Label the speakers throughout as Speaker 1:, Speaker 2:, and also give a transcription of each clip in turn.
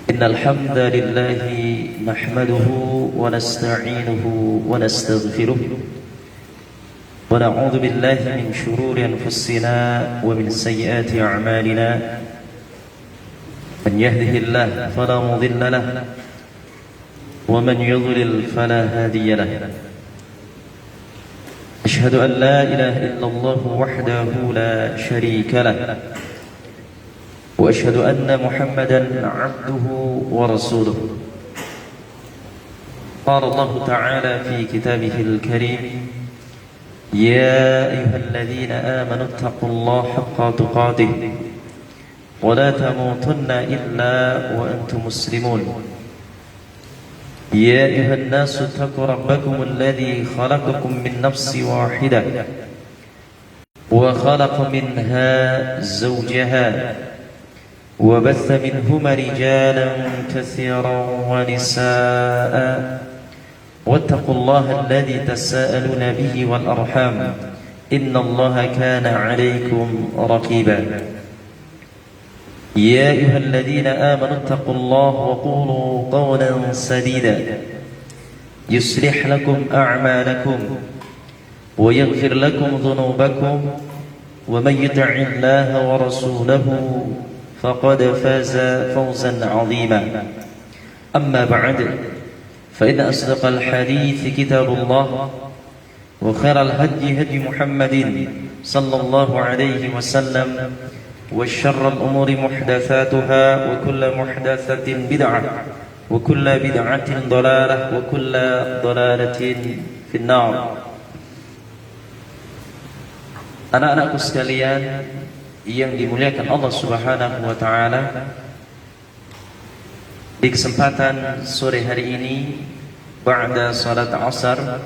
Speaker 1: إن الحمد لله نحمده ونستعينه ونستغفره ونعوذ بالله من شرور أنفسنا ومن سيئات أعمالنا من يهده الله فلا مضل له ومن يضلل فلا هادي له أشهد أن لا إله إلا الله وحده لا شريك له وأشهد أن محمدا عبده ورسوله قال الله تعالى في كتابه الكريم يا أيها الذين آمنوا اتقوا الله حق تقاته ولا تموتن إلا وأنتم مسلمون يا أيها الناس اتقوا ربكم الذي خلقكم من نفس واحدة وخلق منها زوجها وبث منهما رجالا كثيرا ونساء واتقوا الله الذي تساءلون به والأرحام إن الله كان عليكم رقيبا يا أيها الذين آمنوا اتقوا الله وقولوا قولا سديدا يصلح لكم أعمالكم ويغفر لكم ذنوبكم ومن يطع الله ورسوله فقد فاز فوزا عظيما أما بعد فإن أصدق الحديث كتاب الله وخير الهدي هدي محمد صلى الله عليه وسلم وشر الأمور محدثاتها وكل محدثة بدعة وكل بدعة ضلالة وكل ضلالة في النار. Anak-anakku sekalian yang dimuliakan Allah Subhanahu wa taala, di kesempatan sore hari ini ba'da salat asar,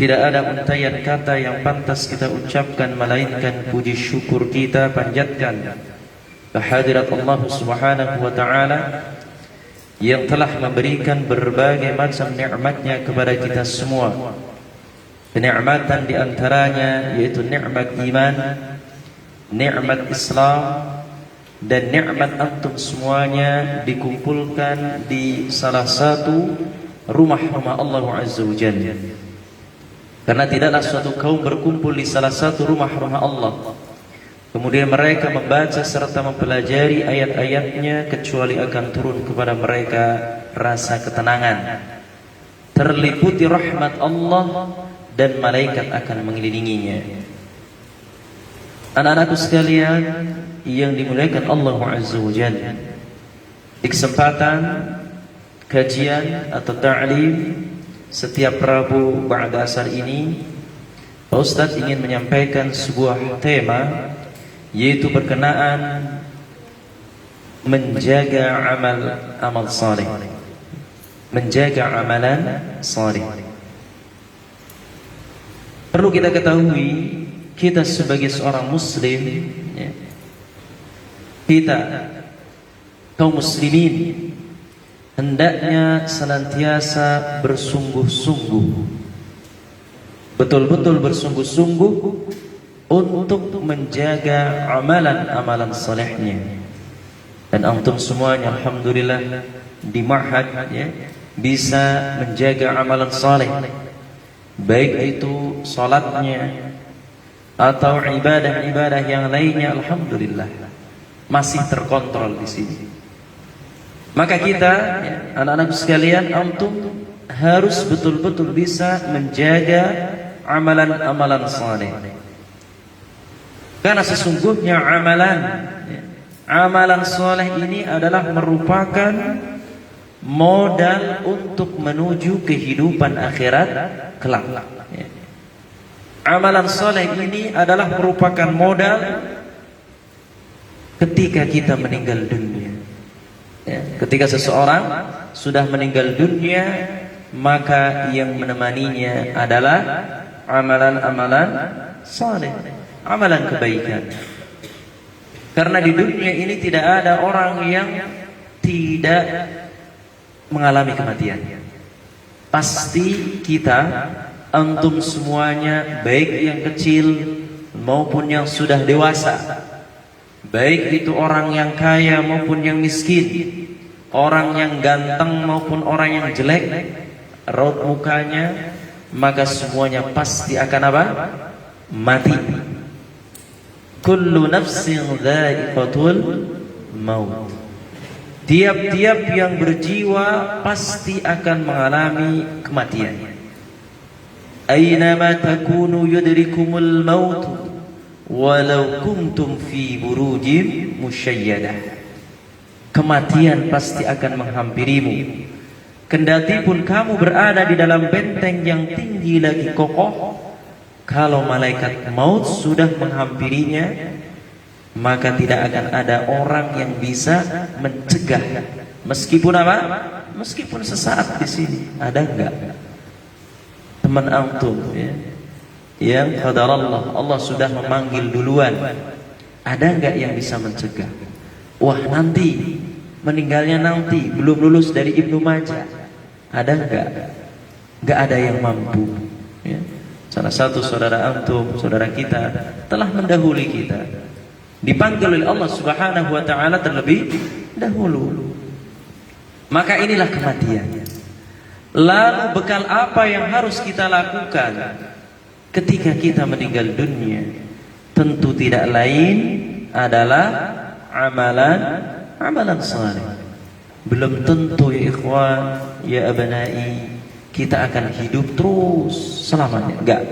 Speaker 1: tidak ada untayan kata yang pantas kita ucapkan melainkan puji syukur kita panjatkan kehadirat Allah Subhanahu wa taala yang telah memberikan berbagai macam nikmatnya kepada kita semua. Kenikmatan di antaranya yaitu nikmat iman, nikmat Islam, dan nikmat antum semuanya dikumpulkan di salah satu rumah-rumah Allah Azza wa Jalla. Karena tidaklah suatu kaum berkumpul di salah satu rumah-rumah Allah kemudian mereka membaca serta mempelajari ayat-ayatnya kecuali akan turun kepada mereka rasa ketenangan, terliputi rahmat Allah, dan malaikat akan mengelilinginya. Anak-anakku sekalian yang dimuliakan Allah Azza wa Jalla, di kesempatan kajian atau ta'lim setiap Rabu ba'da asar ini, Pak Ustadz ingin menyampaikan sebuah tema, yaitu berkenaan menjaga amal saleh, menjaga amalan saleh. Perlu kita ketahui, kita sebagai seorang muslim, kita kaum muslimin hendaknya senantiasa bersungguh-sungguh, betul-betul bersungguh-sungguh untuk menjaga amalan-amalan salehnya. Dan antum semuanya alhamdulillah di ma'had bisa menjaga amalan saleh, baik itu salatnya atau ibadah-ibadah yang lainnya, alhamdulillah masih terkontrol di sini. Maka kita, anak-anak sekalian, antum harus betul-betul bisa menjaga amalan-amalan saleh. Karena sesungguhnya amalan saleh ini adalah merupakan modal untuk menuju kehidupan akhirat kelak. Amalan saleh ini adalah merupakan modal ketika kita meninggal dunia. Ketika seseorang sudah meninggal dunia, maka yang menemaninya adalah amalan-amalan saleh, amalan kebaikan. Karena di dunia ini tidak ada orang yang tidak mengalami kematian. Pasti kita, antum semuanya, baik yang kecil maupun yang sudah dewasa, baik itu orang yang kaya maupun yang miskin, orang yang ganteng maupun orang yang jelek, raut mukanya, maka semuanya pasti akan apa? Mati. Kullu nafsin dha'iqatul maut. Tiap-tiap yang berjiwa pasti akan mengalami kematian. Aynama takunu yudrikumul maut walau kuntum fi burujim musyayyadah. Kematian pasti akan menghampirimu, kendati pun kamu berada di dalam benteng yang tinggi lagi kokoh. Kalau malaikat maut sudah menghampirinya, maka tidak akan ada orang yang bisa mencegah. Meskipun apa? Meskipun sesaat di sini. Ada enggak teman antum ya, yang qadarallah, Allah sudah memanggil duluan, ada enggak yang bisa mencegah? Wah, nanti meninggalnya nanti, belum lulus dari Ibnu Majah. Ada enggak? Enggak ada yang mampu ya. Salah satu saudara antum, saudara kita telah mendahului kita, dipanggil oleh Allah Subhanahu wa taala terlebih dahulu. Maka inilah kematian. Lalu bekal apa yang harus kita lakukan ketika kita meninggal dunia? Tentu tidak lain adalah amalan saleh. Belum tentu ya ikhwan, ya abnai, kita akan hidup terus selamanya. Enggak.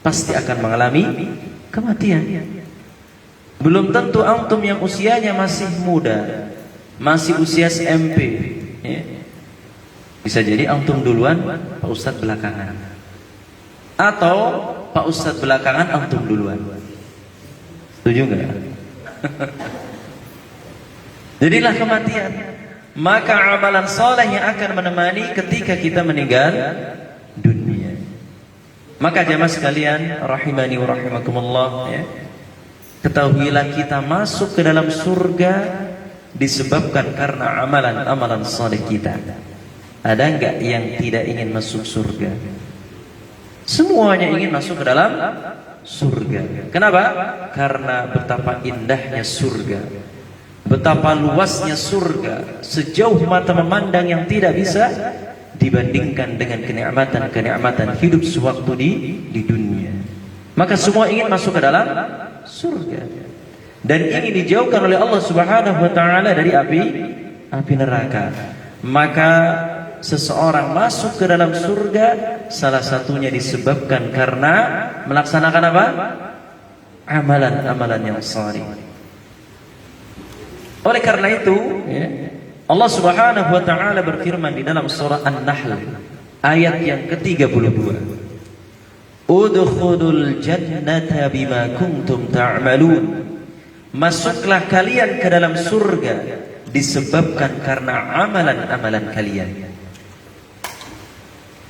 Speaker 1: Pasti akan mengalami kematian. Belum tentu antum yang usianya masih muda, masih usia SMP ya. Bisa jadi antum duluan, Pak Ustadz belakangan. Atau Pak Ustadz belakangan, antum duluan. Setuju enggak? Jadilah kematian. Maka amalan soleh yang akan menemani ketika kita meninggal dunia. Maka jamaah sekalian rahimani wa rahimakumullah ya, ketahuilah kita masuk ke dalam surga disebabkan karena amalan-amalan soleh kita. Ada enggak yang tidak ingin masuk surga? Semuanya ingin masuk ke dalam surga. Kenapa? Karena betapa indahnya surga, betapa luasnya surga, sejauh mata memandang yang tidak bisa dibandingkan dengan kenikmatan-kenikmatan hidup sewaktu di dunia. Maka semua ingin masuk ke dalam surga dan ingin dijauhkan oleh Allah Subhanahu wa taala dari api neraka. Maka seseorang masuk ke dalam surga salah satunya disebabkan karena melaksanakan apa? Amalan-amalan yang saleh. Oleh karena itu ya, Allah Subhanahu wa taala berfirman di dalam surah An-Nahl ayat yang ke-32, Udkhulul jannata bima kuntum ta'malun. Masuklah kalian ke dalam surga disebabkan karena amalan-amalan kalian.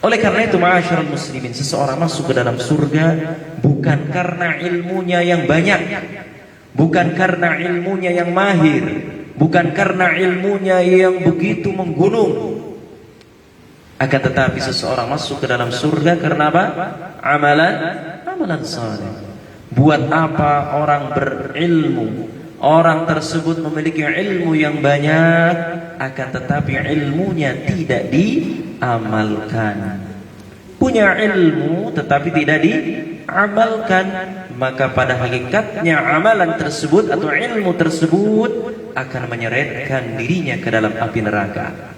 Speaker 1: Oleh karena itu ma'asyiral muslimin, seseorang masuk ke dalam surga bukan karena ilmunya yang banyak, bukan karena ilmunya yang mahir, bukan karena ilmunya yang begitu menggunung. Akan tetapi seseorang masuk ke dalam surga karena apa? Amalan saleh. Buat apa orang berilmu? Orang tersebut memiliki ilmu yang banyak, akan tetapi ilmunya tidak diamalkan. Punya ilmu tetapi tidak diamalkan, maka pada hakikatnya amalan tersebut atau ilmu tersebut akan menyeretkan dirinya ke dalam api neraka.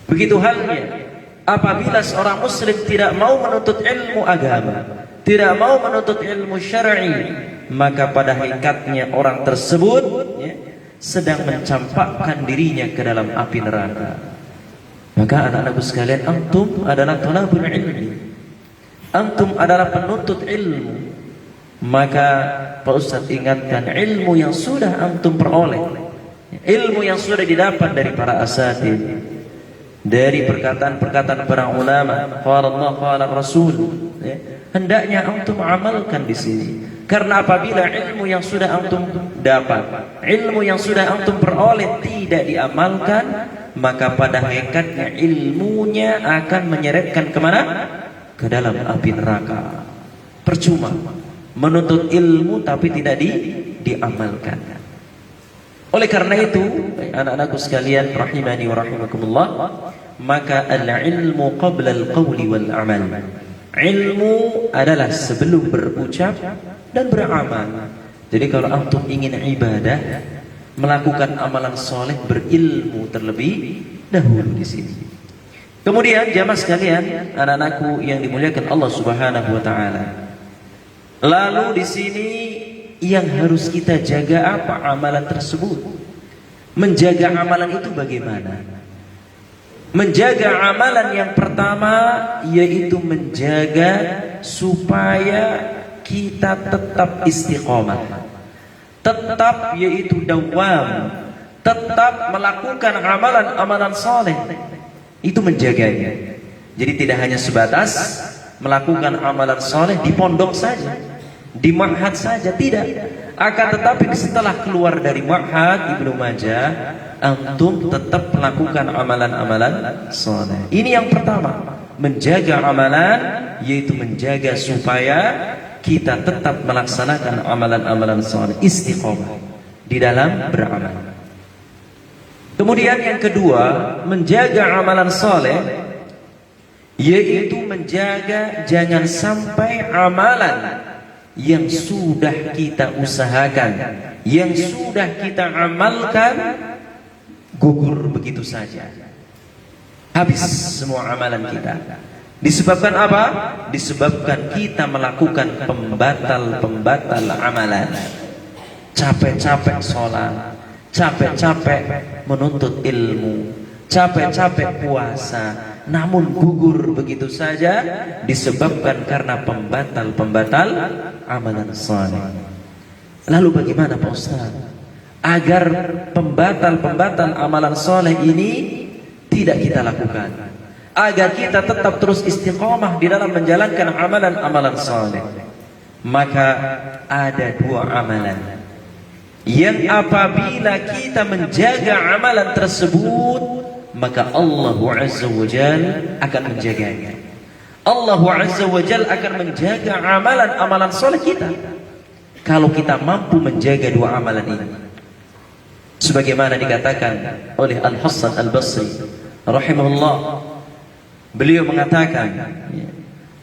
Speaker 1: Begitu halnya apabila seorang muslim tidak mau menuntut ilmu agama, tidak mau menuntut ilmu syar'i, maka pada hakikatnya orang tersebut ya, sedang mencampakkan dirinya ke dalam api neraka. Maka anak-anakku sekalian, antum adalah thalabul ilmi, antum adalah penuntut ilmu. Maka Pak Ustaz ingatkan, ilmu yang sudah antum peroleh, ilmu yang sudah didapat dari para asatidz, dari perkataan-perkataan para ulama, qala Allah qala Rasul ya, hendaknya antum amalkan di sini. Karena apabila ilmu yang sudah antum dapat, ilmu yang sudah antum peroleh tidak diamalkan, maka pada hakikatnya ilmunya akan menyeretkan kemana? Ke dalam api neraka. Percuma menuntut ilmu tapi tidak diamalkan. Oleh karena itu, anak-anakku sekalian rahimani wa rahimakumullah, maka al-ilmu qabla al-qawli wal amal. Ilmu adalah sebelum berucap dan beramal. Jadi kalau antum ingin ibadah, melakukan amalan soleh, berilmu terlebih dahulu di sini. Kemudian jamaah sekalian, anak-anakku yang dimuliakan Allah Subhanahu wa taala. Lalu di sini yang harus kita jaga apa amalan tersebut? Menjaga amalan itu bagaimana? Menjaga amalan yang pertama yaitu menjaga supaya kita tetap istiqomah. Tetap yaitu dawam, tetap melakukan amalan-amalan soleh. Itu menjaganya. Jadi tidak hanya sebatas melakukan amalan soleh di pondok saja, di ma'had saja, tidak. Akan tetapi setelah keluar dari ma'had Ibnu Majah, antum tetap melakukan amalan-amalan soleh. Ini yang pertama, menjaga amalan, yaitu menjaga supaya kita tetap melaksanakan amalan-amalan soleh, istiqomah di dalam beramal. Kemudian yang kedua, menjaga amalan soleh, yaitu menjaga jangan sampai amalan yang sudah kita usahakan, yang sudah kita amalkan, gugur begitu saja. Habis semua amalan kita. Disebabkan apa? Disebabkan kita melakukan pembatal-pembatal amalan. Capek-capek sholat, capek-capek menuntut ilmu, capek-capek puasa, namun gugur begitu saja disebabkan karena pembatal-pembatal amalan saleh. Lalu bagaimana Pak Ustaz agar pembatal-pembatal amalan saleh ini tidak kita lakukan, agar kita tetap terus istiqomah di dalam menjalankan amalan-amalan saleh? Maka ada dua amalan yang apabila kita menjaga amalan tersebut, maka Allah Azza wa Jal akan menjaganya. Allah Azza wa Jal akan menjaga amalan-amalan soleh kita kalau kita mampu menjaga dua amalan ini. Sebagaimana dikatakan oleh Al-Hasan Al-Basri rahimahullah, beliau mengatakan,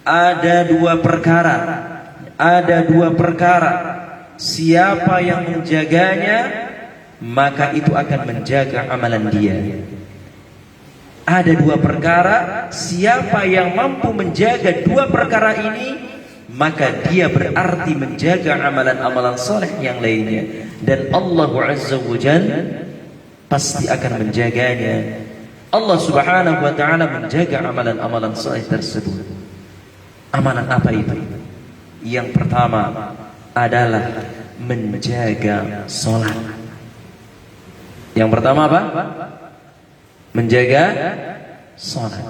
Speaker 1: ada dua perkara, siapa yang menjaganya maka itu akan menjaga amalan dia. Ada dua perkara, siapa yang mampu menjaga dua perkara ini, maka dia berarti menjaga amalan-amalan soleh yang lainnya. Dan Allah Azza wa Jalla pasti akan menjaganya. Allah Subhanahu wa ta'ala menjaga amalan-amalan soleh tersebut. Amalan apa itu? Yang pertama adalah menjaga sholat. Yang pertama apa? Menjaga sholat.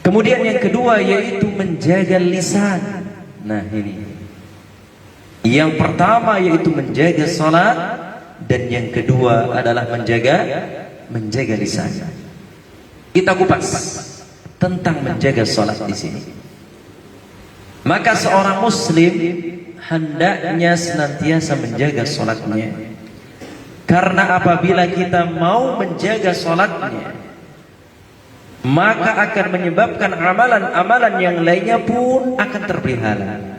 Speaker 1: Kemudian yang kedua yaitu menjaga lisan. Nah ini, yang pertama yaitu menjaga sholat, dan yang kedua adalah menjaga lisan. Kita kupas tentang menjaga sholat di sini. Maka seorang muslim hendaknya senantiasa menjaga sholatnya. Karena apabila kita mau menjaga sholatnya, maka akan menyebabkan amalan-amalan yang lainnya pun akan terpelihara.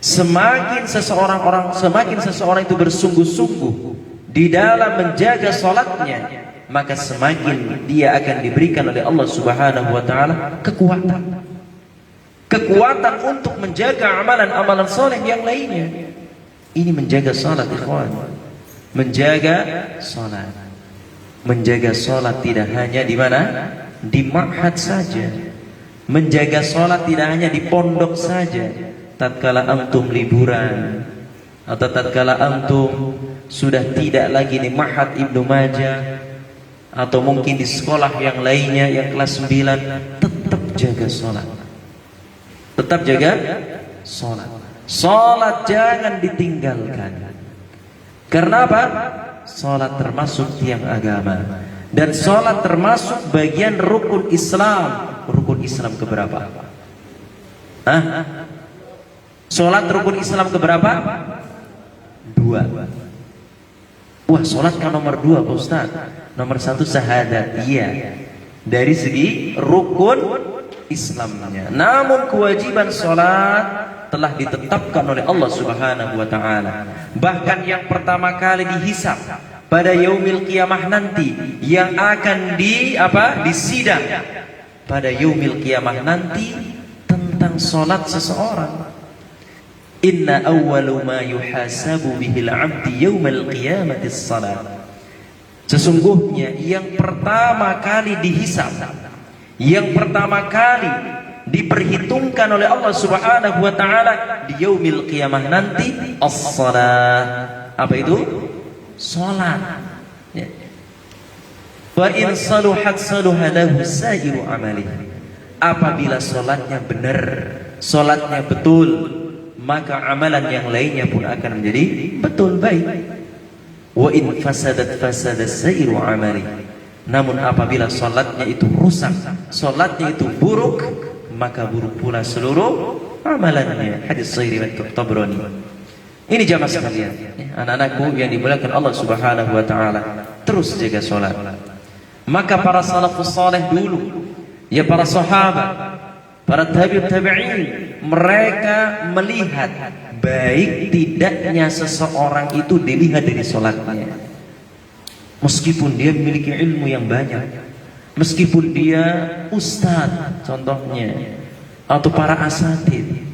Speaker 1: Semakin seseorang itu bersungguh-sungguh di dalam menjaga sholatnya, maka semakin dia akan diberikan oleh Allah Subhanahu wa ta'ala kekuatan untuk menjaga amalan-amalan soleh yang lainnya. Ini menjaga sholat, ikhwan. Menjaga sholat tidak hanya di mana? Di ma'had saja. Menjaga sholat tidak hanya di pondok saja. Tatkala antum liburan, atau tatkala antum sudah tidak lagi di ma'had Ibnu Majah, atau mungkin di sekolah yang lainnya yang kelas 9, tetap jaga sholat. Tetap jaga sholat. Sholat jangan ditinggalkan. Karena apa? Sholat termasuk tiang agama, dan sholat termasuk bagian rukun Islam. Rukun Islam keberapa? Sholat rukun Islam keberapa? 2. Wah, sholat kan nomor 2 Pak Ustaz. Nomor 1 syahadat. Iya, dari segi rukun Islamnya. Namun kewajiban sholat telah ditetapkan oleh Allah Subhanahu wa taala. Bahkan yang pertama kali dihisab pada yaumil qiyamah nanti, yang akan disidang pada yaumil qiyamah nanti tentang sholat seseorang. Inna awwalu ma yuhasabu bihil 'abdi yaumal qiyamati shalat. Sesungguhnya yang pertama kali dihisab, yang pertama kali diperhitungkan oleh Allah Subhanahu wa taala di yaumil qiyamah nanti as-shalah. Apa itu? Salat. Ya. Wa in saluhat saluha lahu sa'iru amali. Apabila salatnya benar, salatnya betul, maka amalan yang lainnya pun akan menjadi betul, baik. Wa in fasadat fasada sa'iru amali. Namun apabila salatnya itu rusak, salatnya itu buruk, maka buruk pula seluruh amalannya. Hadis sahih riwayat Tabrani. Ini jamaah sekalian, anak-anakku yang dimuliakan Allah Subhanahu wa taala, terus jaga salat. Maka para salafus saleh dulu, ya para sahabat, para tabi'in, mereka melihat baik tidaknya seseorang itu dilihat dari salatnya. Meskipun dia memiliki ilmu yang banyak, meskipun dia ustadz contohnya, atau para asatid,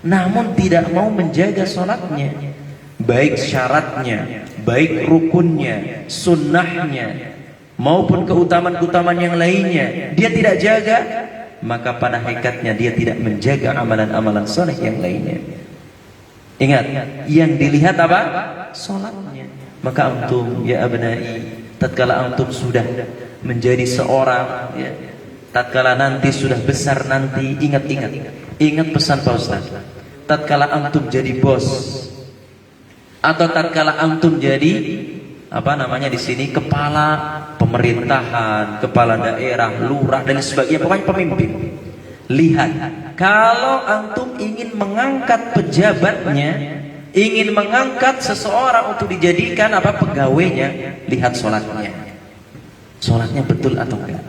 Speaker 1: namun tidak mau menjaga sholatnya, baik syaratnya, baik rukunnya, sunnahnya, maupun keutamaan-keutamaan yang lainnya, dia tidak jaga, maka pada hakikatnya dia tidak menjaga amalan-amalan soleh yang lainnya. Ingat, yang dilihat apa? Sholatnya. Maka antum, ya abnai, tatkala antum sudah menjadi seorang, ya, tatkala nanti sudah besar nanti, ingat pesan Pak Ustaz. Tatkala antum jadi bos, atau tatkala antum jadi di sini kepala pemerintahan, kepala daerah, lurah dan sebagainya, pokoknya pemimpin. Lihat, kalau antum ingin mengangkat pejabatnya, ingin mengangkat seseorang untuk dijadikan pegawainya, lihat sholatnya. Sholatnya betul atau enggak?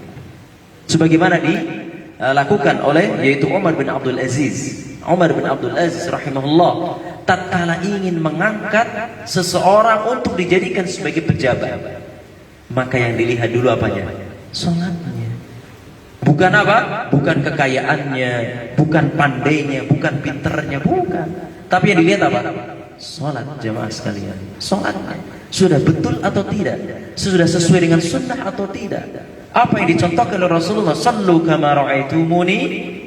Speaker 1: Sebagaimana dilakukan oleh yaitu Umar bin Abdul Aziz. Umar bin Abdul Aziz rahimahullah, tatkala ingin mengangkat seseorang untuk dijadikan sebagai pejabat, maka yang dilihat dulu apanya? Sholatnya. Bukan bukan kekayaannya, bukan pandainya, bukan pinternya, bukan. Tapi yang dilihat apa? Sholat, jamaah sekalian. Sholatnya sudah betul atau tidak? Sudah sesuai dengan sunnah atau tidak? Apa yang dicontohkan oleh Rasulullah? Sallu kama ra'aitumuni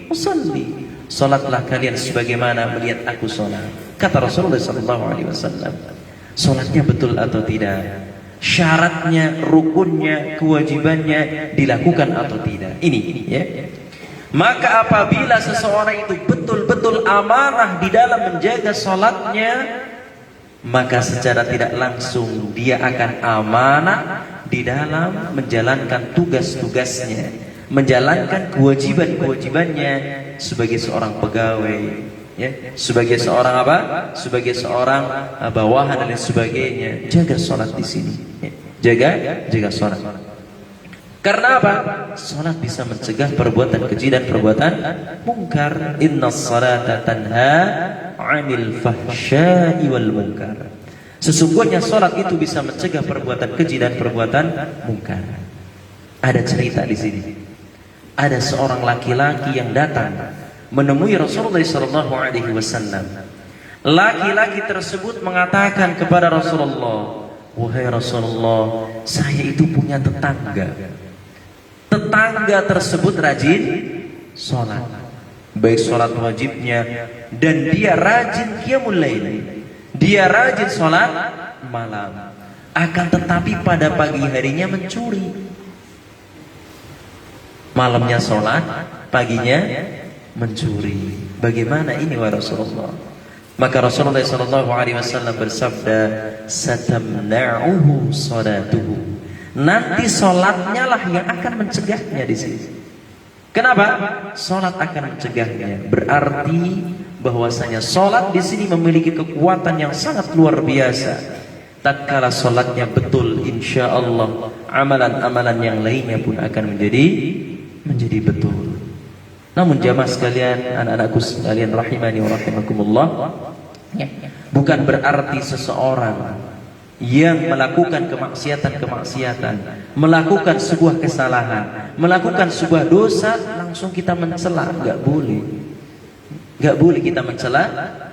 Speaker 1: usalli. Sholatlah kalian sebagaimana melihat aku sholat. Kata Rasulullah SAW. Sholatnya betul atau tidak? Syaratnya, rukunnya, kewajibannya dilakukan atau tidak? Ini ya. Maka apabila seseorang itu betul-betul amanah di dalam menjaga sholatnya, maka secara tidak langsung dia akan amanah di dalam menjalankan tugas-tugasnya, menjalankan kewajiban-kewajibannya sebagai seorang pegawai, ya, sebagai seorang sebagai seorang bawahan dan lain sebagainya. Jaga sholat di sini, ya. Jaga sholat. Karena apa? Salat bisa mencegah perbuatan keji dan perbuatan mungkar. Innas salata tanha 'anil fahsya'i wal munkar. Sesungguhnya salat itu bisa mencegah perbuatan keji dan perbuatan mungkar. Ada cerita di sini. Ada seorang laki-laki yang datang menemui Rasulullah SAW. Laki-laki tersebut mengatakan kepada Rasulullah, "Wahai Rasulullah, saya itu punya tetangga. Tetangga tersebut rajin sholat, baik sholat wajibnya, dan dia rajin qiyamul lail, dia rajin sholat malam. Akan tetapi pada pagi harinya mencuri. Malamnya sholat, paginya mencuri. Bagaimana ini wahai Rasulullah?" Maka Rasulullah SAW bersabda, "Satamna'uhu sholatuhu." Nanti sholatnya lah yang akan mencegahnya di sini. Kenapa? Sholat akan mencegahnya. Berarti bahwasanya sholat di sini memiliki kekuatan yang sangat luar biasa. tatkala salatnya betul, insya Allah amalan-amalan yang lainnya pun akan menjadi betul. Namun jamaah sekalian, anak-anakku sekalian rahimani wa rahimakumullah, bukan berarti seseorang yang melakukan kemaksiatan, melakukan sebuah kesalahan, melakukan sebuah dosa langsung kita mencela. Enggak boleh. Enggak boleh kita mencela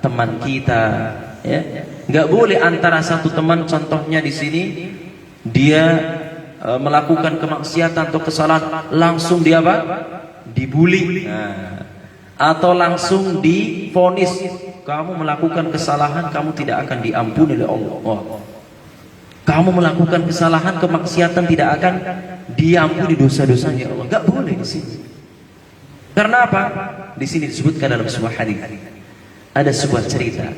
Speaker 1: teman kita, ya. Enggak boleh antara satu teman, contohnya di sini dia melakukan kemaksiatan atau kesalahan, langsung dia apa? Dibully. Nah, atau langsung divonis, kamu melakukan kesalahan, kamu tidak akan diampuni oleh Allah. Kamu melakukan kesalahan, kemaksiatan, tidak akan diampuni dosa-dosanya Allah. Enggak boleh di sini. Karena apa? Di sini disebutkan dalam sebuah hadis. Ada sebuah cerita.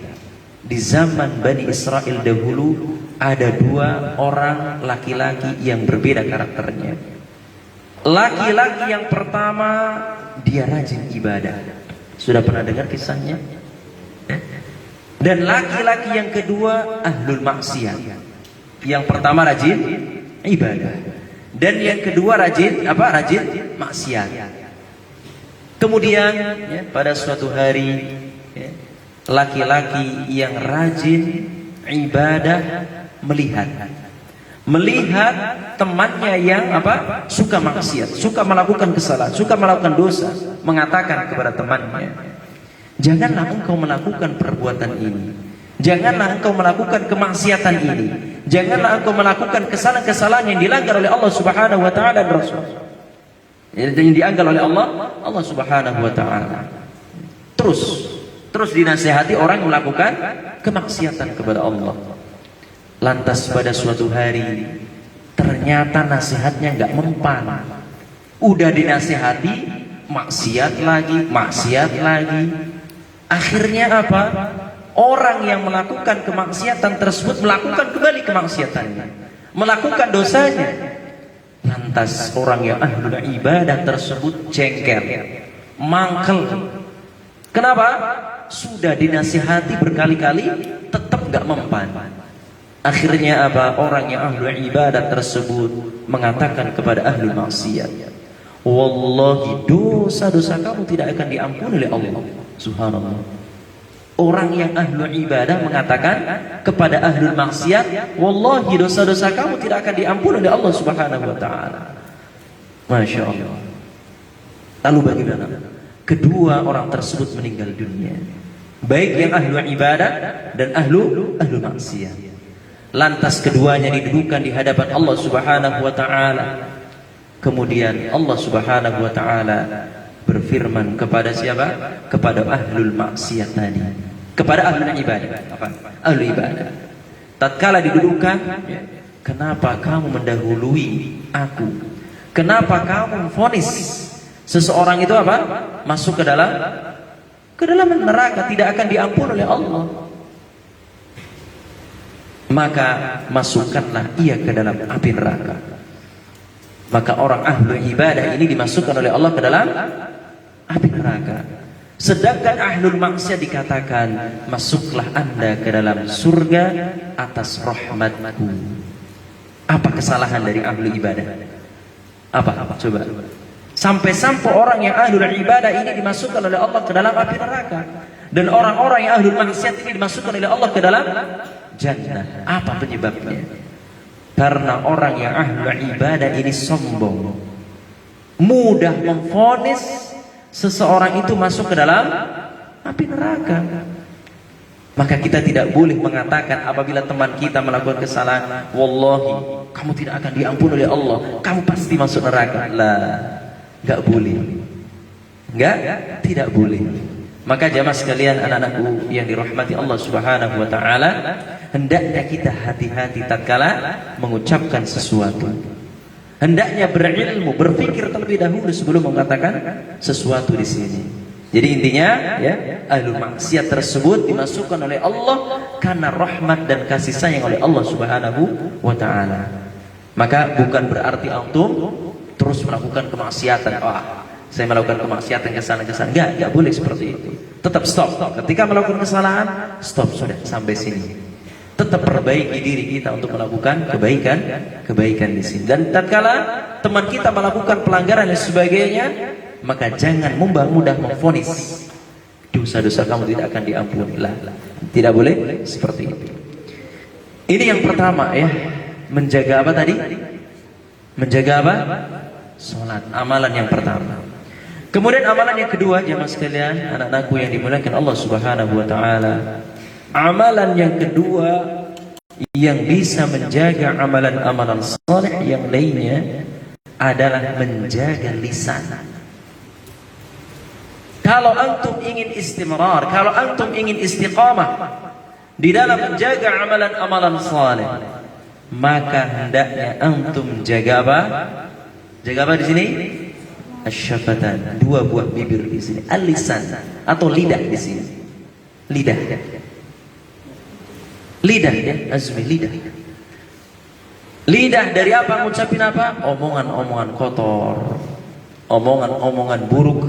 Speaker 1: Di zaman Bani Israel dahulu ada dua orang laki-laki yang berbeda karakternya. Laki-laki yang pertama dia rajin ibadah. Sudah pernah dengar kisahnya? Dan laki-laki yang kedua ahlul maksiat. Yang pertama rajin ibadah, dan yang kedua rajin apa? Rajin maksiat. Kemudian ya, pada suatu hari ya, laki-laki yang rajin ibadah melihat temannya yang apa? Suka maksiat, suka melakukan kesalahan, suka melakukan dosa, mengatakan kepada temannya, janganlah engkau melakukan perbuatan ini. Janganlah engkau melakukan kemaksiatan ini. Janganlah engkau melakukan kesalahan-kesalahan yang dilanggar oleh Allah Subhanahu wa taala dan Rasul. Yang dianggar oleh Allah Subhanahu wa taala. Terus dinasihati orang yang melakukan kemaksiatan kepada Allah. Lantas pada suatu hari ternyata nasihatnya enggak mempan. Udah dinasihati, maksiat lagi. Akhirnya apa? Orang yang melakukan kemaksiatan tersebut melakukan kembali kemaksiatannya, melakukan dosanya. Lantas orang yang ahlul ibadah tersebut jengkel, mangkel. Kenapa? Sudah dinasihati berkali-kali, tetap gak mempan. Akhirnya apa? Orang yang ahlul ibadah tersebut mengatakan kepada ahlul maksiat, wallahi dosa-dosa kamu tidak akan diampuni oleh Allah. Subhanallah. Orang yang ahlu ibadah mengatakan kepada ahlul maksiat, wallahi dosa-dosa kamu tidak akan diampuni oleh Allah Subhanahu wa taala. Masya Allah. Lalu bagaimana? Kedua orang tersebut meninggal dunia, baik yang ahlu ibadah dan ahlu maksiat. Lantas keduanya didudukan di hadapan Allah Subhanahu wa taala. Kemudian Allah Subhanahu wa taala berfirman kepada siapa? Kepada ahlul maksiat tadi, kepada ahlul ibadah. Apa? Ahlul ibadah. Tatkala didudukan, kenapa kamu mendahului aku? Kenapa kamu vonis seseorang itu apa? Masuk ke dalam neraka, tidak akan diampuni oleh Allah. Maka masukkanlah ia ke dalam api neraka. Maka orang ahlu ibadah ini dimasukkan oleh Allah ke dalam api neraka. Sedangkan ahlul maksiat dikatakan, masuklah anda ke dalam surga atas rahmatku. Apa kesalahan dari ahlu ibadah? Apa? Coba. Sampai-sampai orang yang ahlul ibadah ini dimasukkan oleh Allah ke dalam api neraka, dan orang-orang yang ahlul maksiat ini dimasukkan oleh Allah ke dalam jannah. Apa penyebabnya? Karena orang yang ahlu ibadah ini sombong, mudah memvonis seseorang itu masuk ke dalam api neraka. Maka kita tidak boleh mengatakan apabila teman kita melakukan kesalahan, wallahi kamu tidak akan diampuni oleh Allah, kamu pasti masuk neraka. Lah, enggak boleh. Tidak boleh. Maka jamaah sekalian, anak-anakku yang dirahmati Allah Subhanahu wa taala, hendaknya kita hati-hati tatkala mengucapkan sesuatu. Hendaknya berilmu, berpikir terlebih dahulu sebelum mengatakan sesuatu di sini. Jadi intinya, ya, ahlul maksiat tersebut dimasukkan oleh Allah karena rahmat dan kasih sayang oleh Allah Subhanahu wa taala. Maka bukan berarti antum terus melakukan kemaksiatan. Saya melakukan kemaksiatan, kesalahan. Enggak boleh seperti itu. Tetap stop. Ketika melakukan kesalahan, stop, sudah sampai sini. tetap perbaiki diri kita untuk melakukan kebaikan di sini. Dan tatkala teman kita melakukan pelanggaran dan sebagainya, maka jangan mudah memvonis dosa-dosa kamu tidak akan diampuni. Tidak boleh seperti itu. Ini yang pertama ya, menjaga apa tadi? Menjaga apa? Salat, amalan yang pertama. Kemudian amalan yang kedua, jemaah sekalian, anak-anakku yang dimuliakan Allah Subhanahu wa taala. Amalan yang kedua yang bisa menjaga amalan-amalan saleh yang lainnya adalah menjaga lisan. Kalau antum ingin istimrar, kalau antum ingin istiqamah di dalam menjaga amalan-amalan saleh, maka hendaknya antum jaga apa? Jaga apa di sini? Asyafatan, dua buah bibir di sini. Al-lisan atau lidah di sini. Lidah. Lidah ya, azmi lidah. Lidah dari apa? Ngucapin apa? Omongan-omongan kotor, omongan-omongan buruk,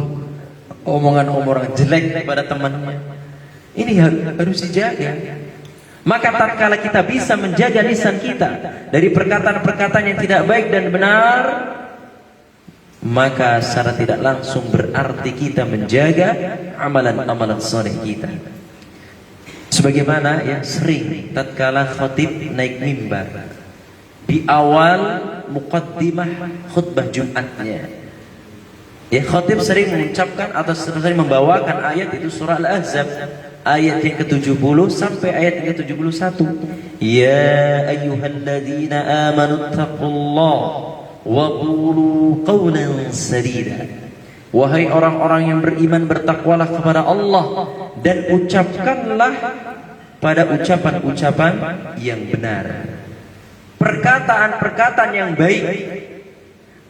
Speaker 1: omongan-omongan jelek kepada temannya. Ini harus dijaga. Maka tatkala kita bisa menjaga lisan kita dari perkataan-perkataan yang tidak baik dan benar, maka secara tidak langsung berarti kita menjaga amalan-amalan saleh kita. Sebagaimana ya sering tatkala khatib naik mimbar di awal muqaddimah khutbah Jumatnya, ya khatib sering mengucapkan atau sering membawakan ayat itu surah Al-Ahzab ayat yang ke-70 sampai ayat yang ke-71. Ya ayyuhalladzina amanu taqullaha wa qulu qawlan sadida. Wahai orang-orang yang beriman, bertakwalah kepada Allah dan ucapkanlah pada ucapan-ucapan yang benar, perkataan-perkataan yang baik,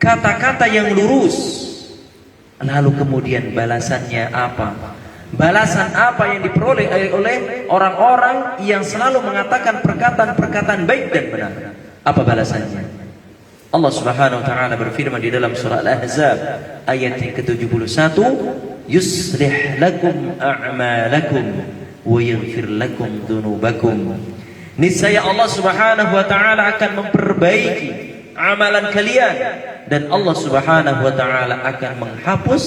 Speaker 1: kata-kata yang lurus. Lalu kemudian balasannya apa? Balasan apa yang diperoleh oleh orang-orang yang selalu mengatakan perkataan-perkataan baik dan benar? Apa balasannya? Allah Subhanahu wa taala berfirman di dalam surah Al-Ahzab ayat yang ke-71, yuslih lakum a'malakum wa yaghfir lakum dzunubakum. Niscaya Allah Subhanahu wa taala akan memperbaiki amalan kalian dan Allah Subhanahu wa taala akan menghapus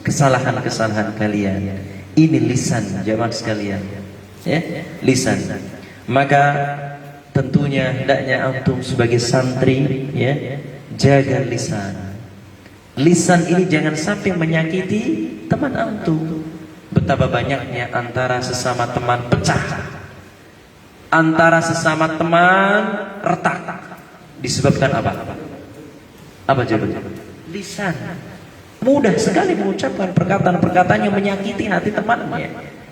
Speaker 1: kesalahan-kesalahan kalian. Ini lisan jamaah sekalian. Ya, lisan. Maka tentunya hendaknya antum sebagai santri ya, jaga lisan. Lisan ini jangan sampai menyakiti teman antum. Betapa banyaknya antara sesama teman pecah, antara sesama teman retak, disebabkan apa? Apa jawabannya? Lisan. Mudah sekali mengucapkan perkataan-perkataan yang menyakiti hati temannya.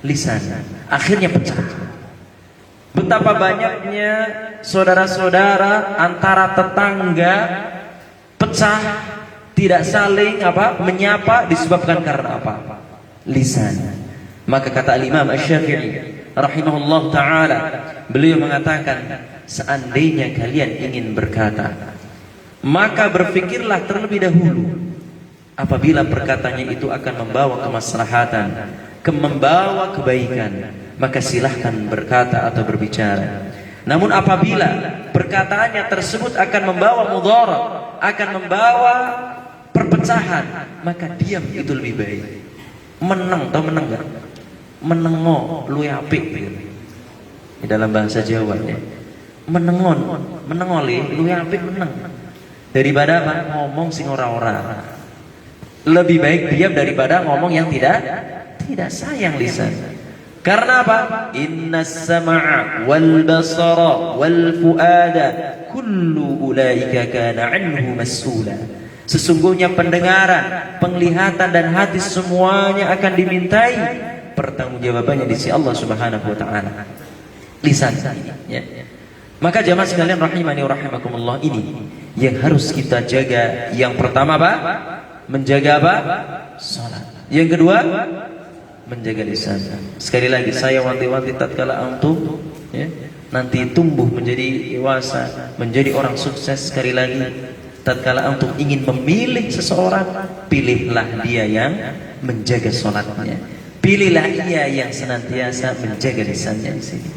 Speaker 1: Lisan. Akhirnya pecah. Betapa banyaknya saudara-saudara antara tetangga pecah, tidak saling menyapa, disebabkan karena apa? Lisan. Maka kata Imam Asy-Syafi'i rahimahullah taala, beliau mengatakan, seandainya kalian ingin berkata, maka berfikirlah terlebih dahulu apabila perkataannya itu akan membawa kemaslahatan, membawa kebaikan, maka silahkan berkata atau berbicara. Namun apabila perkataannya tersebut akan membawa mudarat, akan membawa perpecahan, maka diam itu lebih baik. Meneng atau meneng enggak? Menengo luwih apik gitu. Di dalam bahasa Jawa ya. Menengon, menengoli luwih apik meneng. Daripada apa? Ngomong sing ora-ora. Lebih baik diam daripada ngomong yang tidak sayang lisan. Karena apa? Innas sam'a wal basara wal fuada kullu ulaika kana anhu mas'ula. Sesungguhnya pendengaran, penglihatan dan hati semuanya akan dimintai pertanggungjawabannya di sisi Allah Subhanahu wa taala. Lisan ya. Maka jamaah sekalian rahimani wa rahimakumullah, ini yang harus kita jaga. Yang pertama apa? Menjaga apa? Salat. Yang kedua, menjaga lisan. Sekali lagi saya wanti-wanti tatkala antum ya, nanti tumbuh menjadi dewasa, menjadi orang sukses, sekali lagi tatkala antum ingin memilih seseorang, pilihlah dia yang menjaga salatnya. Pilihlah dia yang senantiasa menjaga lisannya di sini.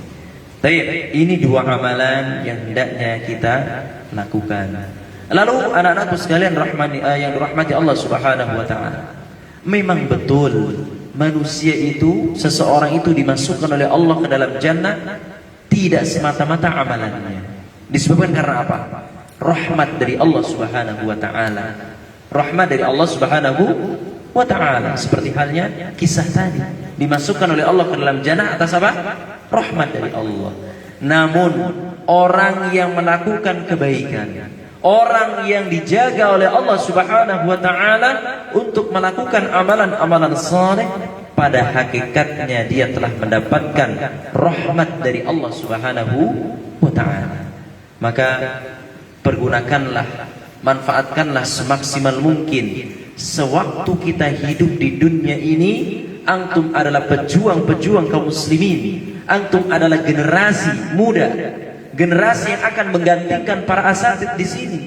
Speaker 1: Baik, ini dua amalan yang hendaknya kita lakukan. Lalu anak-anakku sekalian yang dirahmati Allah Subhanahu wa taala. Memang betul manusia itu, seseorang itu dimasukkan oleh Allah ke dalam jannah tidak semata-mata amalannya. Disebabkan karena apa? Rahmat dari Allah Subhanahu wa taala. Rahmat dari Allah Subhanahu wa taala. Seperti halnya kisah tadi, dimasukkan oleh Allah ke dalam jannah atas apa? Rahmat dari Allah. Namun orang yang melakukan kebaikan, orang yang dijaga oleh Allah Subhanahu wa taala untuk melakukan amalan-amalan saleh, pada hakikatnya dia telah mendapatkan rahmat dari Allah Subhanahu wa taala. Maka pergunakanlah, manfaatkanlah semaksimal mungkin sewaktu kita hidup di dunia ini. Antum adalah pejuang-pejuang kaum muslimin. Antum adalah generasi muda, generasi yang akan menggantikan para asatid di sini,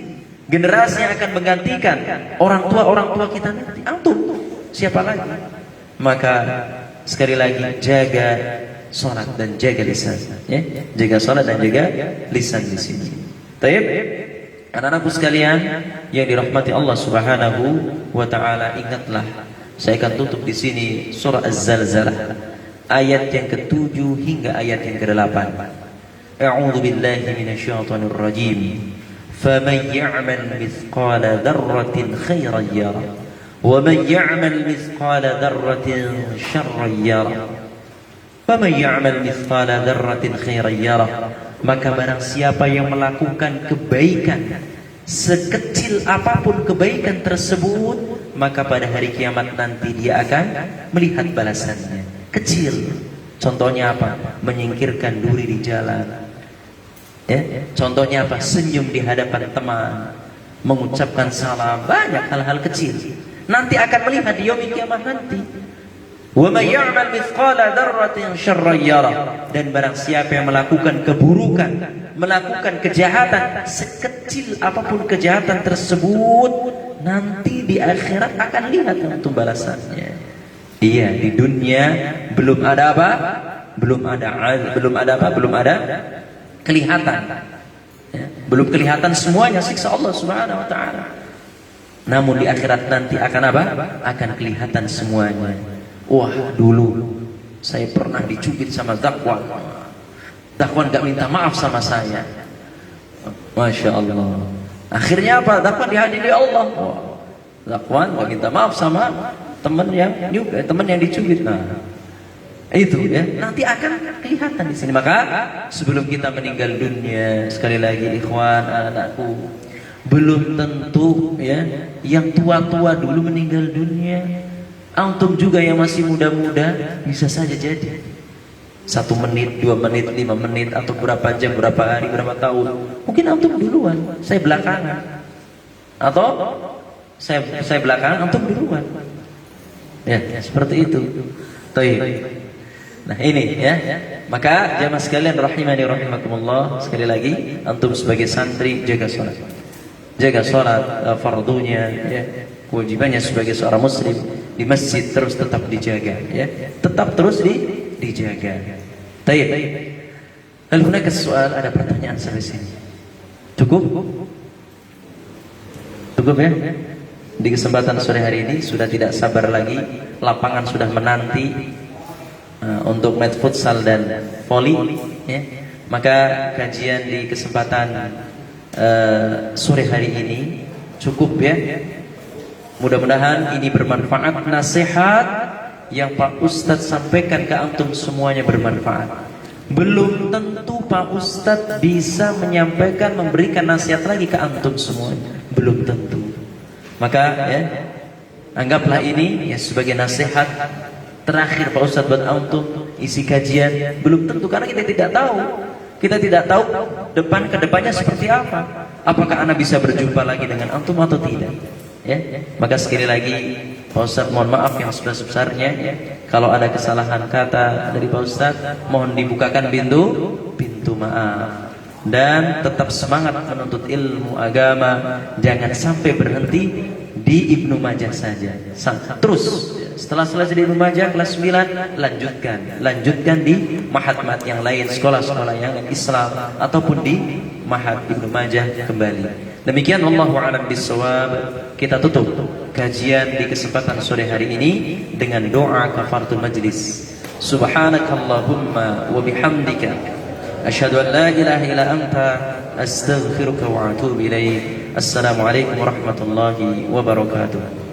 Speaker 1: generasi yang akan menggantikan orang tua kita nanti. Antum siapa lagi? Maka sekali lagi jaga salat dan jaga lisan, ya. Jaga salat dan jaga lisan di sini. Baik, anak-anakku sekalian yang dirahmati Allah Subhanahu wa taala, ingatlah, saya akan tutup di sini surah Az-Zalzalah ayat yang ke-7 hingga ayat yang ke-8. A'udzu billahi minasyaitonir rajim. Faman ya'mal mithqala dzarratin khairan yarah wa man ya'mal mithqala dzarratin syarran yarah. Faman ya'mal mithqala dzarratin khairan yarah. Maka barang siapa yang melakukan kebaikan sekecil apapun kebaikan tersebut, maka pada hari kiamat nanti dia akan melihat balasannya. Kecil, contohnya apa? Menyingkirkan duri di jalan, ya. Contohnya apa? Senyum di hadapan teman, mengucapkan salam. Banyak hal-hal kecil nanti akan melihat di yaumil kiamat nanti. Wa may ya'mal mithqala dzarratin syarran yarah. Dan barang siapa yang melakukan keburukan, melakukan kejahatan sekecil apapun kejahatan tersebut, nanti di akhirat akan lihat untuk balasannya. Iya, di dunia belum ada apa? Belum ada kelihatan. Ya, belum kelihatan semuanya siksa Allah Subhanahu wa taala. Namun di akhirat nanti akan apa? Akan kelihatan semuanya. Wah, dulu saya pernah dicubit sama Zakwan. Zakwan gak minta maaf sama saya. Masya Allah. Akhirnya apa? Zakwan dihadiri Allah. Zakwan gak minta maaf sama teman yang dicubit. Nah, itu ya, nanti akan kelihatan di sini. Maka sebelum kita meninggal dunia, sekali lagi ikhwan, anak-anakku, belum tentu ya yang tua-tua dulu meninggal dunia. Antum juga yang masih muda-muda bisa saja jadi 1 menit, 2 menit, 5 menit, atau berapa jam, berapa hari, berapa tahun. Mungkin antum duluan, saya belakangan, atau saya belakangan, antum duluan. Ya, seperti itu. Baik. Nah, ini ya. Maka jamaah sekalian rahimani rahimakumullah, sekali lagi antum sebagai santri jaga salat. Jaga salat fardunya ya. Kewajibannya sebagai seorang muslim di masjid terus tetap dijaga ya. Tetap terus dijaga. Baik. Lalu ada soal, ada pertanyaan sampai sini. Cukup? Cukup ya? Di kesempatan sore hari ini sudah tidak sabar lagi, lapangan sudah menanti untuk match futsal dan voli ya. Maka kajian di kesempatan sore hari ini cukup ya. Mudah-mudahan ini bermanfaat. Nasihat yang Pak Ustadz sampaikan ke antum semuanya bermanfaat. Belum tentu Pak Ustadz bisa menyampaikan, memberikan nasihat lagi ke antum semuanya. Belum tentu. Maka ya, anggaplah ini ya sebagai nasihat terakhir Pak Ustadz buat antum. Isi kajian belum tentu, karena kita tidak tahu. Kita tidak tahu ke depannya seperti apa. Apakah ana bisa berjumpa lagi dengan antum atau tidak? Ya, maka sekali lagi Pak Ustadz mohon maaf yang sebesar-besarnya ya. Kalau ada kesalahan kata dari Pak Ustadz, mohon dibukakan pintu maaf. Dan tetap semangat menuntut ilmu agama, jangan sampai berhenti di Ibnu Majah saja. Terus Setelah selesai di Ibnu Majah kelas 9, lanjutkan di mahat-mahat yang lain, sekolah-sekolah yang Islam ataupun di mahat Ibnu Majah kembali. Demikian wallahu a'lam bissawab. Kita tutup kajian di kesempatan sore hari ini dengan doa kafaratul majlis. Subhanakallahumma wa bihamdika asyhadu an la ilaha illa anta astaghfiruka wa atubu ilaik. Assalamualaikum warahmatullahi wabarakatuh.